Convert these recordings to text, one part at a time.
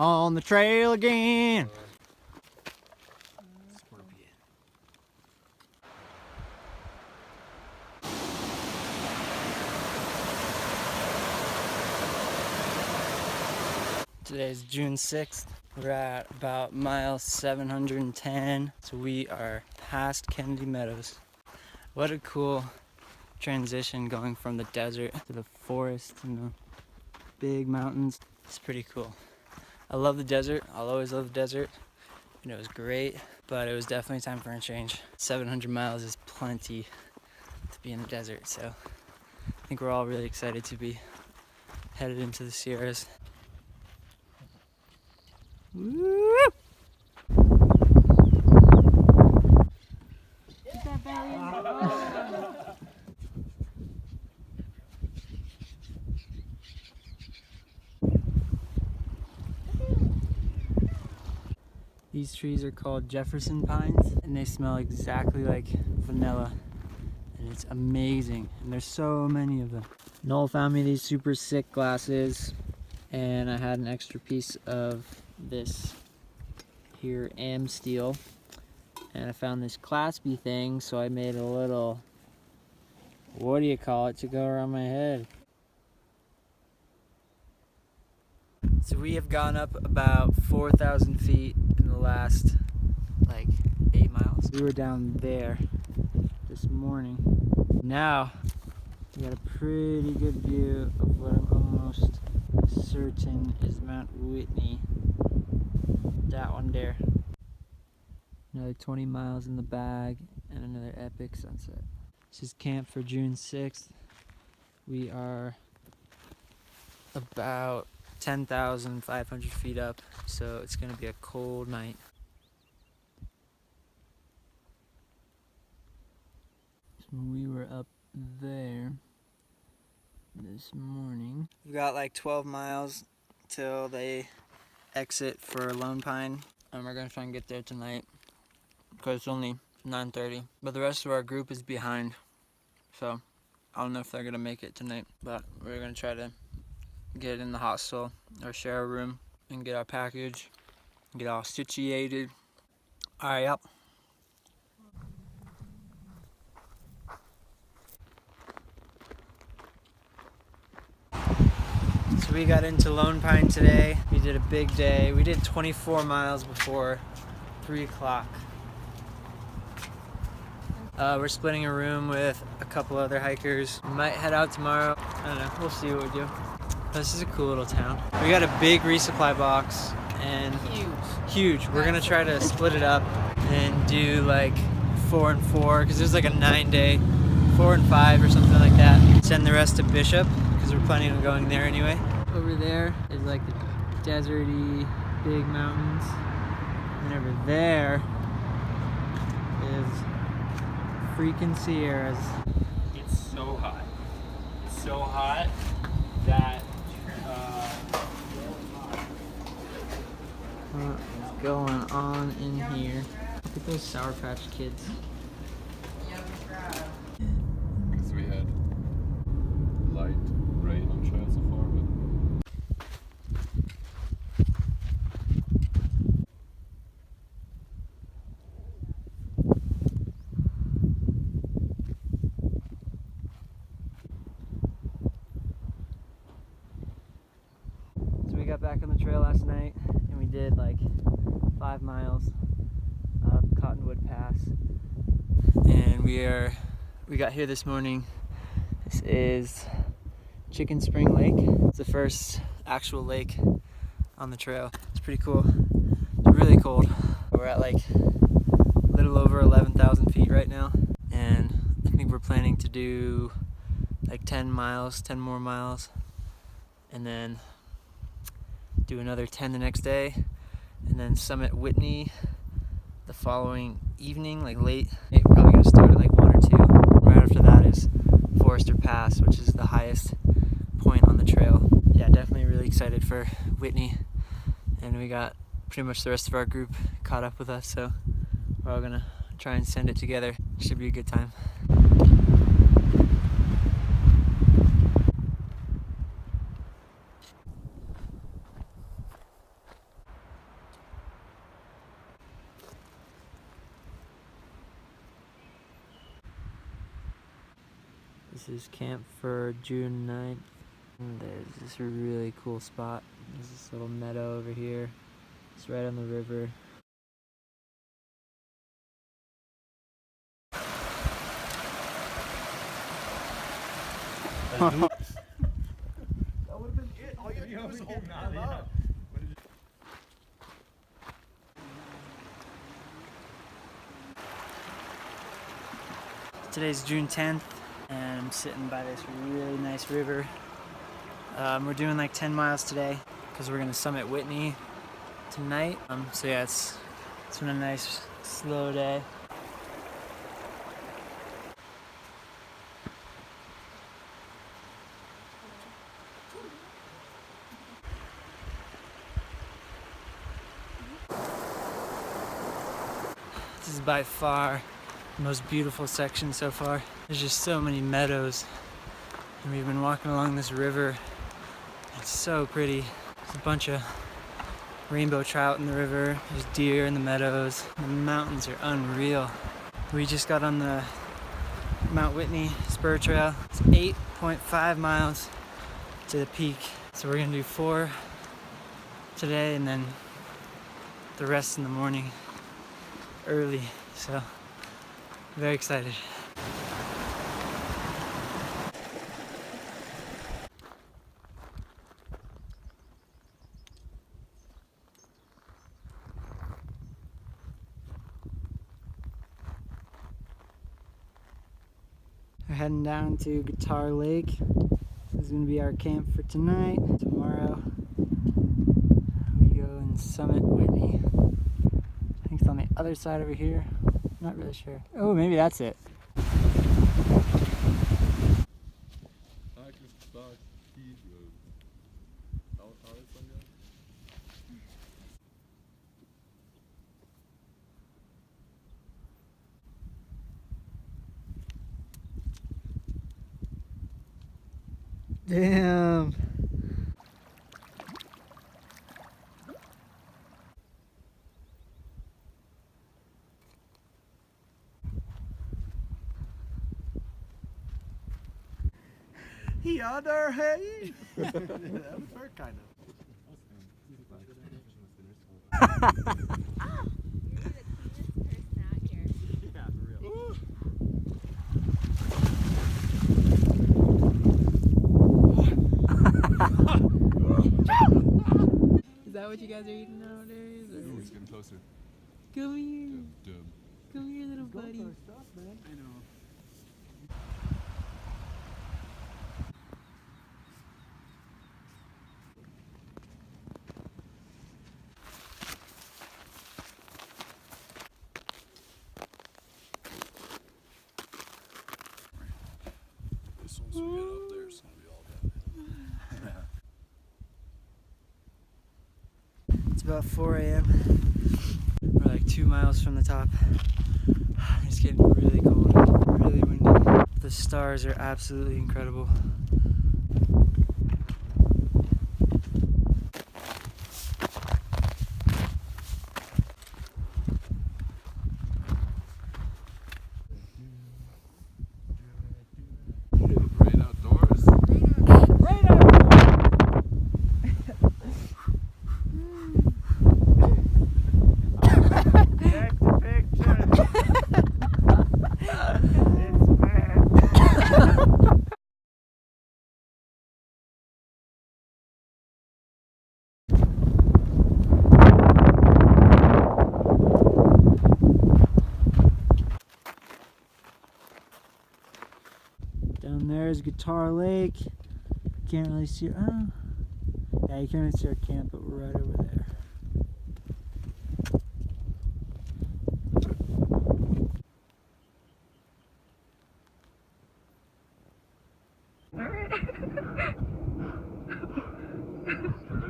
On the trail again. Today's June 6th. We're at about mile 710. So we are past Kennedy Meadows. What a cool transition going from the desert to the forest and the big mountains. It's pretty cool. I love the desert. I'll always love the desert. And it was great, but it was definitely time for a change. 700 miles is plenty to be in the desert. So I think we're all really excited to be headed into the Sierras. Woo! These trees are called Jefferson pines, and they smell exactly like vanilla, and it's amazing. And there's so many of them. Noel found me these super sick glasses, and I had an extra piece of this here am steel, and I found this claspy thing, so I made a little, what do you call it, to go around my head. So we have gone up about 4,000 feet in the last like 8 miles. We were down there this morning. Now we got a pretty good view of what I'm almost certain is Mount Whitney. That one there. Another 20 miles in the bag and another epic sunset. This is camp for June 6th. We are about 10,500 feet up, so it's gonna be a cold night. So we were up there this morning. We've got like 12 miles till they exit for Lone Pine, and we're gonna try and get there tonight because it's only 9:30. But the rest of our group is behind, so I don't know if they're gonna make it tonight, but we're gonna try to get in the hostel or share a room and get our package, get all situated. All right, yep. So we got into Lone Pine today. We did a big day. We did 24 miles before 3 o'clock. We're splitting a room with a couple other hikers. We might head out tomorrow. I don't know, we'll see what we do. This is a cool little town. We got a big resupply box and huge. We're gonna try to split it up and do like 4 and 4 because there's like a 9-day, 4 and 5 or something like that. Send the rest to Bishop because we're planning on going there anyway. Over there is like the deserty big mountains, and over there is freaking Sierras. It's so hot. It's so hot that what is going on in here? Look at those Sour Patch Kids. Because we had light rain on trail so far, but So we got back on the trail last night and we did like 5 miles up Cottonwood Pass. And we got here this morning. This is Chicken Spring Lake. It's the first actual lake on the trail. It's pretty cool. It's really cold. We're at like a little over 11,000 feet right now, and I think we're planning to do like 10 more miles, and then do another 10 the next day, and then summit Whitney the following evening, like late. We're probably gonna start at like 1 or 2. Right after that is Forester Pass, which is the highest point on the trail. Yeah, definitely really excited for Whitney, and we got pretty much the rest of our group caught up with us, so we're all gonna try and send it together. Should be a good time. This is camp for June 9th. And there's this really cool spot. There's this little meadow over here. It's right on the river. That would have been it. All you had to do was hold that up. Today's June 10th, and I'm sitting by this really nice river. We're doing like 10 miles today because we're gonna summit Whitney tonight. So yeah, it's been a nice slow day. This is by far the most beautiful section so far. There's just so many meadows, and we've been walking along this river. It's so pretty. There's a bunch of rainbow trout in the river. There's deer in the meadows. The mountains are unreal. We just got on the Mount Whitney spur trail. It's 8.5 miles to the peak. So we're gonna do 4 today and then the rest in the morning early. So very excited. We're heading down to Guitar Lake. This is going to be our camp for tonight. Tomorrow we go and summit Whitney. I think it's on the other side over here. Not really sure. Oh, maybe that's it. Damn. He other hey. That was her kind of. Yeah, for real. Is that what you guys are eating nowadays? Ooh, it's getting closer. Come here. Dub. Come here, little buddy. I know. As soon as we get up there, it's gonna be all downhill. It's about 4 a.m. We're like 2 miles from the top. It's getting really cold, really windy. The stars are absolutely incredible. Rain outdoors. Take the picture. It's bad. Down there is Guitar Lake. Can't really see. Oh, yeah, you can't really see our camp, but we're right over there.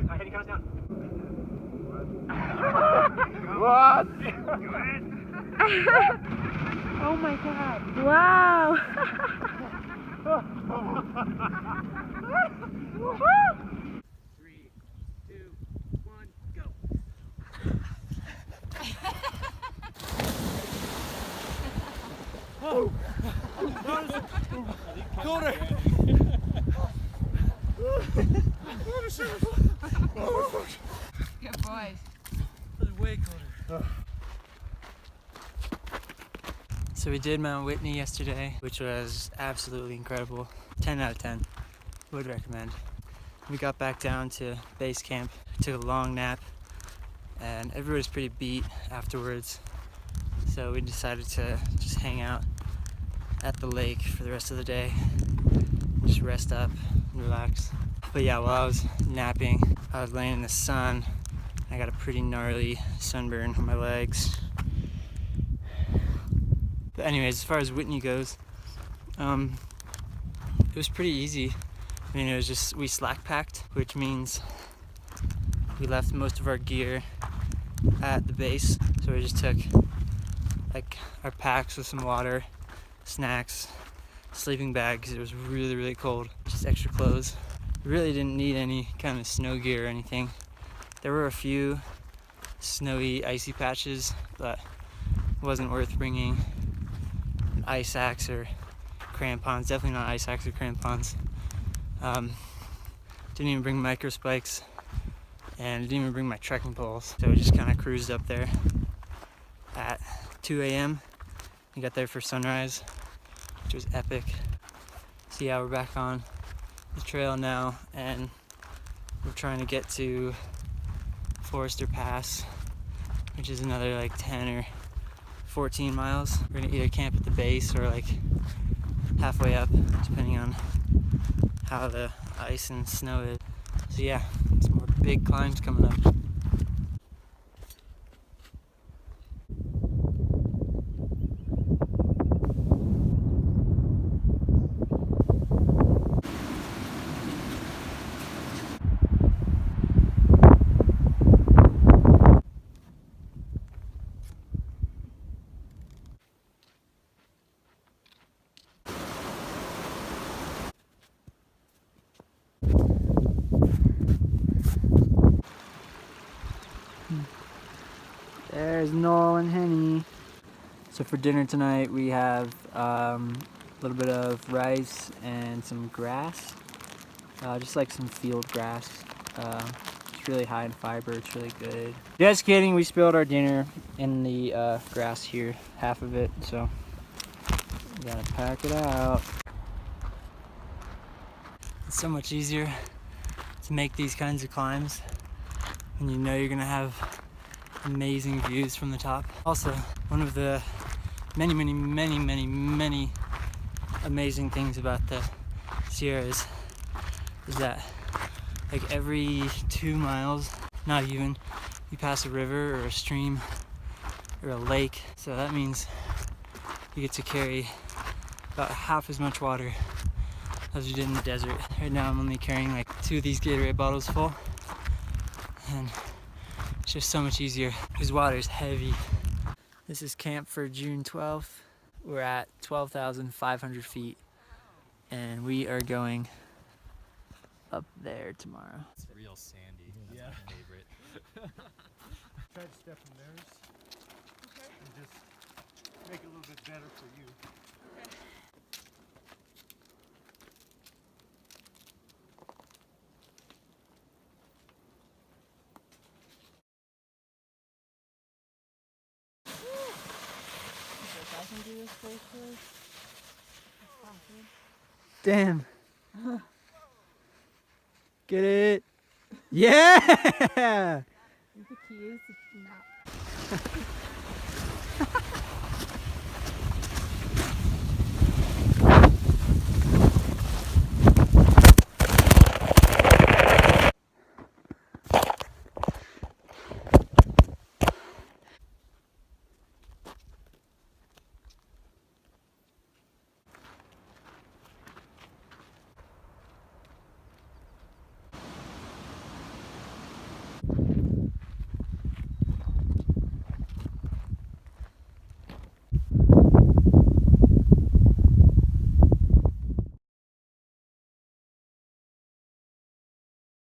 My head comes down. What? Oh my god. Wow. 3, 2, 1, go. Oh. Colder. Good boys. Way colder. So we did Mount Whitney yesterday, which was absolutely incredible. 10 out of 10. Would recommend. We got back down to base camp, took a long nap, and everybody was pretty beat afterwards. So we decided to just hang out at the lake for the rest of the day, just rest up and relax. But yeah, while I was napping, I was laying in the sun. I got a pretty gnarly sunburn on my legs. But anyways, as far as Whitney goes, it was pretty easy. I mean, it was just, we slack packed, which means we left most of our gear at the base. So we just took like our packs with some water, snacks, sleeping bag because it was really, really cold. Just extra clothes. We really didn't need any kind of snow gear or anything. There were a few snowy, icy patches, but it wasn't worth bringing an ice axe or crampons. Definitely not ice axe or crampons. Didn't even bring micro spikes, and didn't even bring my trekking poles. So we just kind of cruised up there at 2 a.m. We got there for sunrise, which was epic. So yeah, we're back on the trail now, and we're trying to get to Forester Pass, which is another like 10 or 14 miles. We're gonna either camp at the base or like halfway up, depending on how the ice and snow is. So yeah, some more big climbs coming up. There's Noel and Henny. So for dinner tonight we have a little bit of rice and some grass, just like some field grass. It's really high in fiber, it's really good. Just kidding, we spilled our dinner in the grass here, half of it, so we gotta pack it out. It's so much easier to make these kinds of climbs when you know you're gonna have amazing views from the top. Also, one of the many amazing things about the Sierras is that like every 2 miles, not even, you pass a river or a stream or a lake. So that means you get to carry about half as much water as you did in the desert. Right now I'm only carrying like 2 of these Gatorade bottles full, and it's just so much easier because water is heavy. This is camp for June 12th. We're at 12,500 feet and we are going up there tomorrow. It's real sandy. That's my favorite. Try to step in theirs and just make it a little bit better for you. I can do this place first. Damn. Get it? Yeah! The key is to not.